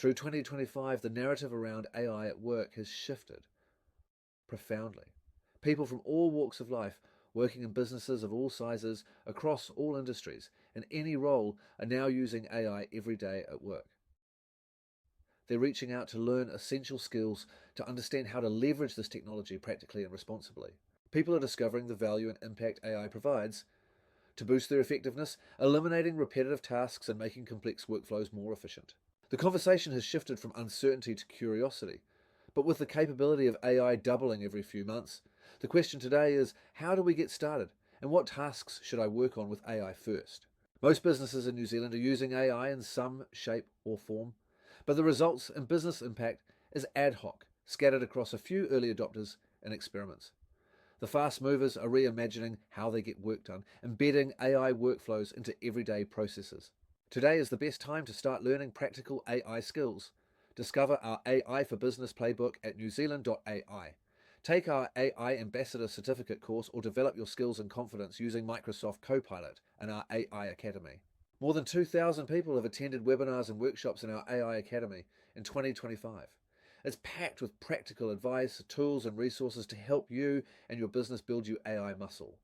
Through 2025, the narrative around AI at work has shifted profoundly. People from all walks of life, working in businesses of all sizes, across all industries, in any role, are now using AI every day at work. They're reaching out to learn essential skills to understand how to leverage this technology practically and responsibly. People are discovering the value and impact AI provides to boost their effectiveness, eliminating repetitive tasks and making complex workflows more efficient. The conversation has shifted from uncertainty to curiosity, but with the capability of AI doubling every few months, the question today is, how do we get started, and what tasks should I work on with AI first? Most businesses in New Zealand are using AI in some shape or form, but the results and business impact is ad hoc, scattered across a few early adopters and experiments. The fast movers are reimagining how they get work done, embedding AI workflows into everyday processes. Today is the best time to start learning practical AI skills. Discover our AI for Business playbook at newzealand.ai. Take our AI Ambassador Certificate course or develop your skills and confidence using Microsoft Copilot and our AI Academy. More than 2,000 people have attended webinars and workshops in our AI Academy in 2025. It's packed with practical advice, tools and resources to help you and your business build your AI muscle.